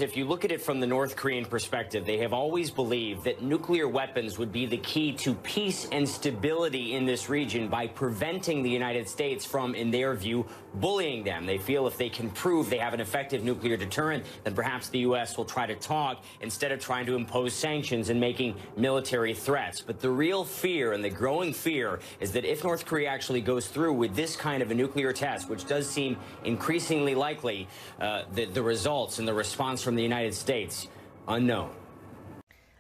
if you look at it from the North Korean perspective, they have always believed that nuclear weapons would be the key to peace and stability in this region by preventing the United States from, in their view, bullying them. They feel if they can prove they have an effective nuclear deterrent, then perhaps the U.S. will try to talk instead of trying to impose sanctions and making military threats. But the real fear and the growing fear is that if North Korea actually goes through with this kind of a nuclear test, which does seem increasingly likely, the results and the response from the United States, unknown.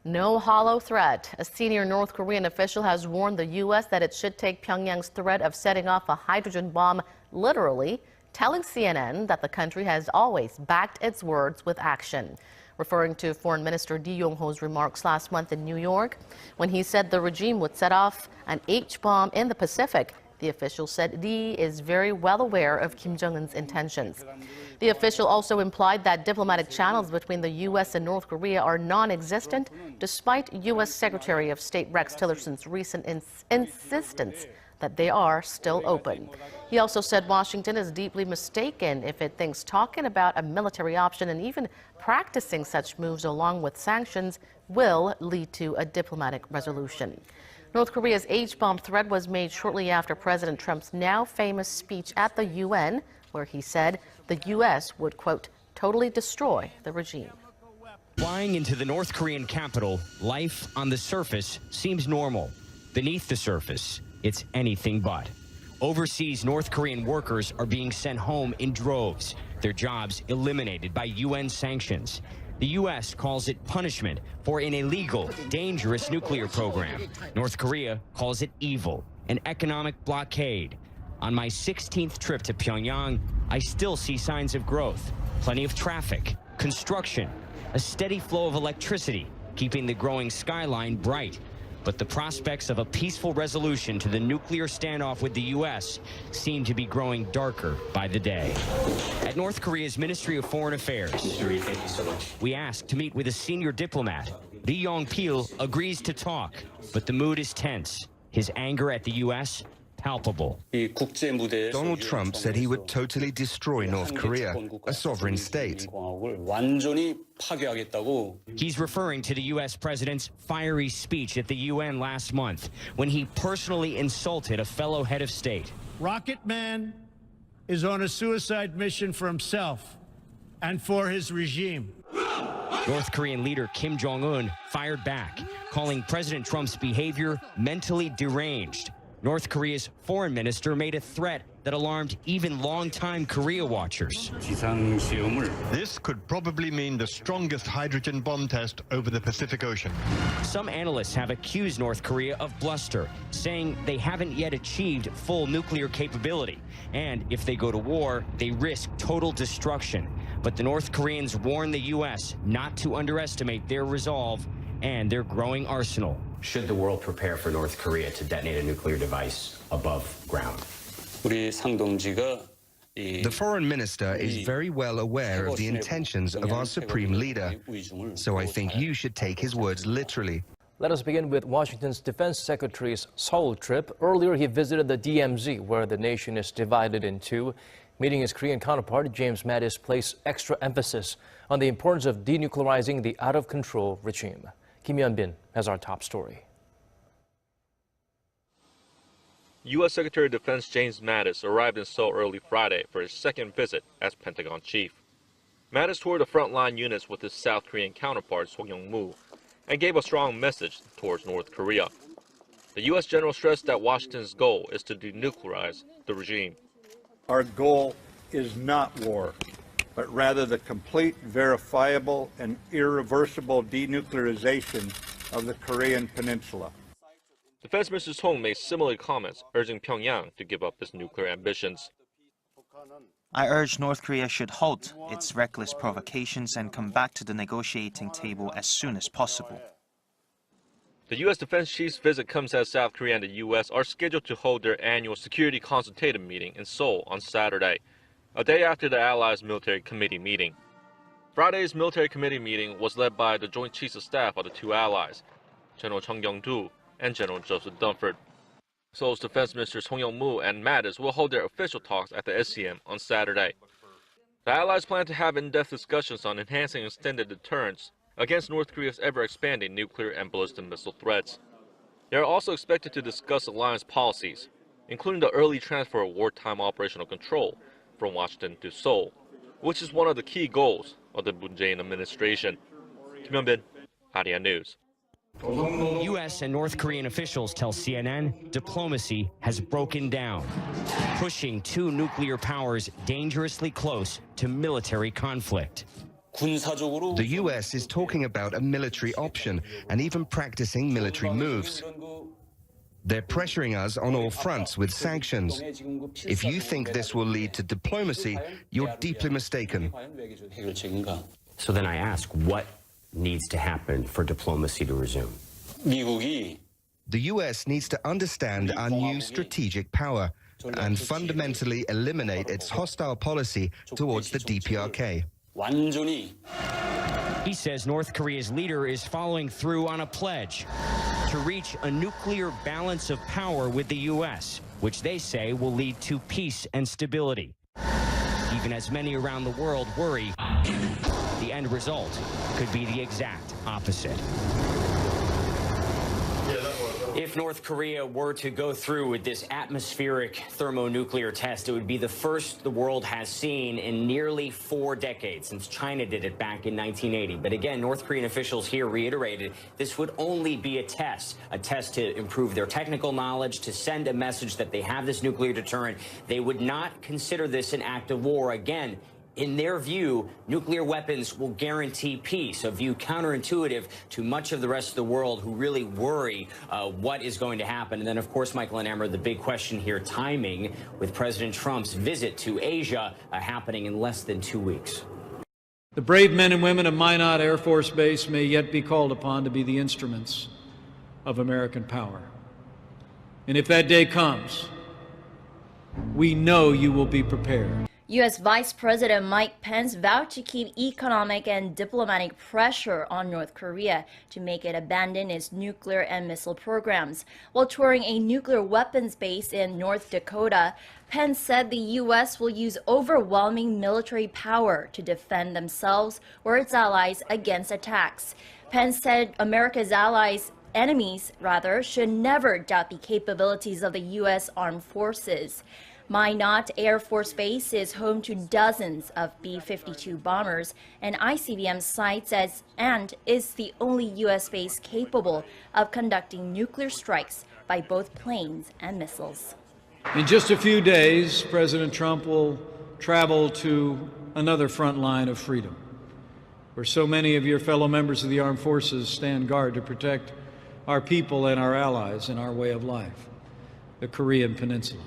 No hollow threat. A senior North Korean official has warned the U.S. that it should take Pyongyang's threat of setting off a hydrogen bomb literally, telling CNN that the country has always backed its words with action. Referring to Foreign Minister Lee Yong-ho's remarks last month in New York, when he said the regime would set off an H-bomb in the Pacific, the official said Lee is very well aware of Kim Jong-un's intentions. The official also implied that diplomatic channels between the U.S. and North Korea are non-existent, despite U.S. Secretary of State Rex Tillerson's recent insistence that they are still open. He also said Washington is deeply mistaken if it thinks talking about a military option and even practicing such moves along with sanctions will lead to a diplomatic resolution. North Korea's H-bomb threat was made shortly after President Trump's now famous speech at the UN, where he said the U.S. would, quote, totally destroy the regime. Flying into the North Korean capital, life on the surface seems normal. Beneath the surface, it's anything but. Overseas North Korean workers are being sent home in droves, their jobs eliminated by UN sanctions. The U.S. calls it punishment for an illegal, dangerous nuclear program. North Korea calls it evil, an economic blockade. On my 16th trip to Pyongyang, I still see signs of growth. Plenty of traffic, construction, a steady flow of electricity, keeping the growing skyline bright. But the prospects of a peaceful resolution to the nuclear standoff with the U.S. seem to be growing darker by the day. At North Korea's Ministry of Foreign Affairs, we asked to meet with a senior diplomat. Yong Pil agrees to talk, but the mood is tense. His anger at the U.S. palpable. Donald Trump said he would totally destroy North Korea, a sovereign state. He's referring to the U.S. president's fiery speech at the UN last month when he personally insulted a fellow head of state. Rocket Man is on a suicide mission for himself and for his regime. North Korean leader Kim Jong-Un fired back, calling President Trump's behavior mentally deranged. North Korea's foreign minister made a threat that alarmed even longtime Korea watchers. This could probably mean the strongest hydrogen bomb test over the Pacific Ocean. Some analysts have accused North Korea of bluster, saying they haven't yet achieved full nuclear capability. And if they go to war, they risk total destruction. But the North Koreans warn the U.S. not to underestimate their resolve and their growing arsenal. Should the world prepare for North Korea to detonate a nuclear device above ground? The foreign minister is very well aware of the intentions of our supreme leader, so I think you should take his words literally. Let us begin with Washington's Defense Secretary's Seoul trip. Earlier, he visited the DMZ, where the nation is divided in two. Meeting his Korean counterpart, James Mattis placed extra emphasis on the importance of denuclearizing the out-of-control regime. Kim Hyun-bin has our top story. U.S. Secretary of Defense James Mattis arrived in Seoul early Friday for his second visit as Pentagon chief. Mattis toured the frontline units with his South Korean counterpart Song Yong-mu and gave a strong message towards North Korea. The U.S. general stressed that Washington's goal is to denuclearize the regime. Our goal is not war, but rather the complete, verifiable, and irreversible denuclearization of the Korean Peninsula. Defense Minister Song made similar comments, urging Pyongyang to give up its nuclear ambitions. I urge North Korea should halt its reckless provocations and come back to the negotiating table as soon as possible. The U.S. defense chief's visit comes as South Korea and the U.S. are scheduled to hold their annual security consultative meeting in Seoul on Saturday, a day after the Allies' military committee meeting. Friday's military committee meeting was led by the Joint Chiefs of Staff of the two allies, General Chung Kyung-do and General Joseph Dunford. Seoul's Defense Ministers Song Yong-mu and Mattis will hold their official talks at the SCM on Saturday. The allies plan to have in-depth discussions on enhancing extended deterrence against North Korea's ever-expanding nuclear and ballistic missile threats. They are also expected to discuss alliance policies, including the early transfer of wartime operational control from Washington to Seoul, which is one of the key goals of the Moon Jae-in administration. Kim Hyun-bin, Arirang News. U.S. and North Korean officials tell CNN diplomacy has broken down, pushing two nuclear powers dangerously close to military conflict. The U.S. is talking about a military option and even practicing military moves. They're pressuring us on all fronts with sanctions. If you think this will lead to diplomacy, you're deeply mistaken. So then I ask, what needs to happen for diplomacy to resume? The U.S. needs to understand our new strategic power and fundamentally eliminate its hostile policy towards the DPRK. He says North Korea's leader is following through on a pledge to reach a nuclear balance of power with the U.S., which they say will lead to peace and stability. Even as many around the world worry, the end result could be the exact opposite. If North Korea were to go through with this atmospheric thermonuclear test, it would be the first the world has seen in nearly 4 decades, since China did it back in 1980. But again, North Korean officials here reiterated this would only be a test to improve their technical knowledge, to send a message that they have this nuclear deterrent. They would not consider this an act of war. Again, in their view, nuclear weapons will guarantee peace, a view counterintuitive to much of the rest of the world who really worry what is going to happen. And then, of course, Michael and Emmer, the big question here, timing with President Trump's visit to Asia happening in less than 2 weeks. The brave men and women of Minot Air Force Base may yet be called upon to be the instruments of American power. And if that day comes, we know you will be prepared. U.S. Vice President Mike Pence vowed to keep economic and diplomatic pressure on North Korea to make it abandon its nuclear and missile programs. While touring a nuclear weapons base in North Dakota, Pence said the U.S. will use overwhelming military power to defend themselves or its allies against attacks. Pence said America's enemies should never doubt the capabilities of the U.S. armed forces. Minot Air Force Base is home to dozens of B-52 bombers and ICBM sites and is the only U.S. base capable of conducting nuclear strikes by both planes and missiles. In just a few days, President Trump will travel to another front line of freedom, where so many of your fellow members of the armed forces stand guard to protect our people and our allies and our way of life, the Korean Peninsula.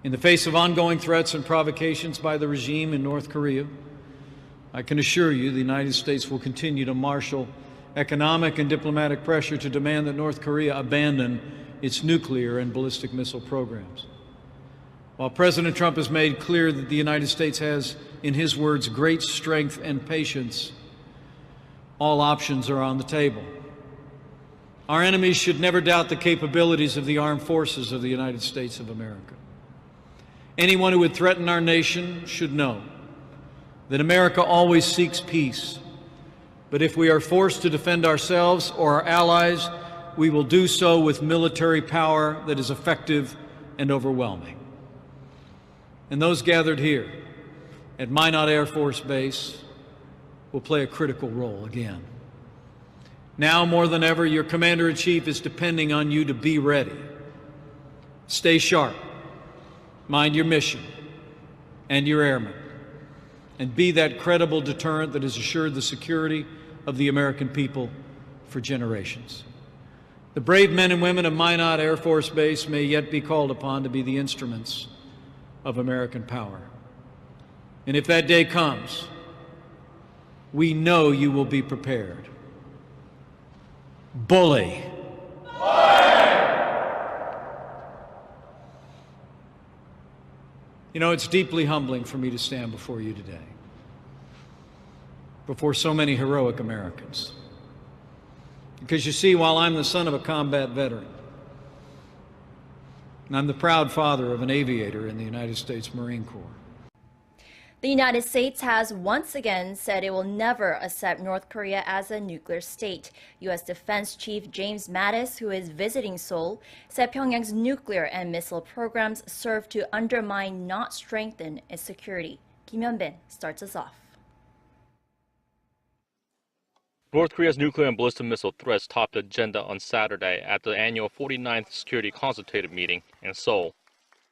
In the face of ongoing threats and provocations by the regime in North Korea, I can assure you the United States will continue to marshal economic and diplomatic pressure to demand that North Korea abandon its nuclear and ballistic missile programs. While President Trump has made clear that the United States has, in his words, great strength and patience, all options are on the table. Our enemies should never doubt the capabilities of the armed forces of the United States of America. Anyone who would threaten our nation should know that America always seeks peace. But if we are forced to defend ourselves or our allies, we will do so with military power that is effective and overwhelming. And those gathered here at Minot Air Force Base will play a critical role again. Now more than ever, your Commander-in-Chief is depending on you to be ready. Stay sharp. Mind your mission and your airmen, and be that credible deterrent that has assured the security of the American people for generations. The brave men and women of Minot Air Force Base may yet be called upon to be the instruments of American power. And if that day comes, we know you will be prepared. Bully. You know, it's deeply humbling for me to stand before you today, before so many heroic Americans. Because you see, while I'm the son of a combat veteran, and I'm the proud father of an aviator in the United States Marine Corps, The United States has once again said it will never accept North Korea as a nuclear state. U.S. Defense Chief James Mattis, who is visiting Seoul, said Pyongyang's nuclear and missile programs serve to undermine, not strengthen, its security. Kim Hyun-bin starts us off. North Korea's nuclear and ballistic missile threats topped the agenda on Saturday at the annual 49th Security Consultative Meeting in Seoul.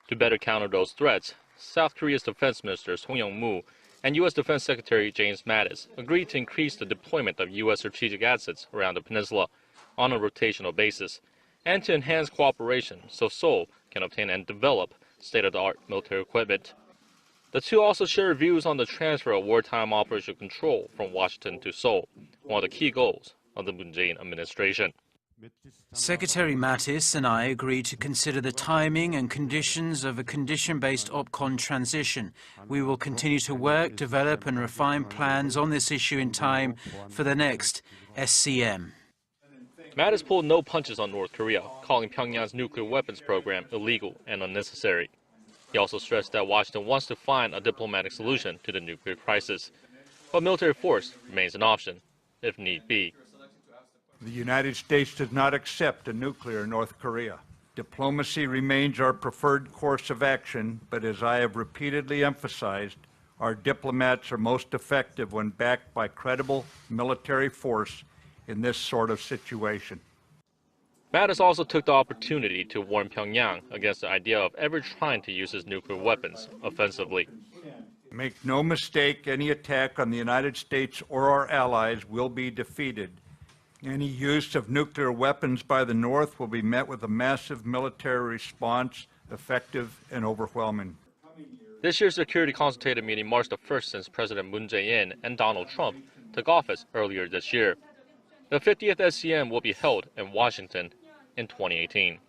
To better counter those threats, South Korea's Defense Minister Song Yong-mu and U.S. Defense Secretary James Mattis agreed to increase the deployment of U.S. strategic assets around the peninsula on a rotational basis, and to enhance cooperation so Seoul can obtain and develop state-of-the-art military equipment. The two also shared views on the transfer of wartime operational control from Washington to Seoul, one of the key goals of the Moon Jae-in administration. Secretary Mattis and I agreed to consider the timing and conditions of a condition-based OPCON transition. We will continue to work, develop and refine plans on this issue in time for the next SCM. Mattis pulled no punches on North Korea, calling Pyongyang's nuclear weapons program illegal and unnecessary. He also stressed that Washington wants to find a diplomatic solution to the nuclear crisis, but military force remains an option, if need be. The United States does not accept a nuclear North Korea. Diplomacy remains our preferred course of action, but as I have repeatedly emphasized, our diplomats are most effective when backed by credible military force in this sort of situation. Mattis also took the opportunity to warn Pyongyang against the idea of ever trying to use its nuclear weapons offensively. Make no mistake, any attack on the United States or our allies will be defeated. Any use of nuclear weapons by the North will be met with a massive military response, effective and overwhelming. This year's Security Consultative Meeting marks the first since President Moon Jae-in and Donald Trump took office earlier this year. The 50th SCM will be held in Washington in 2018.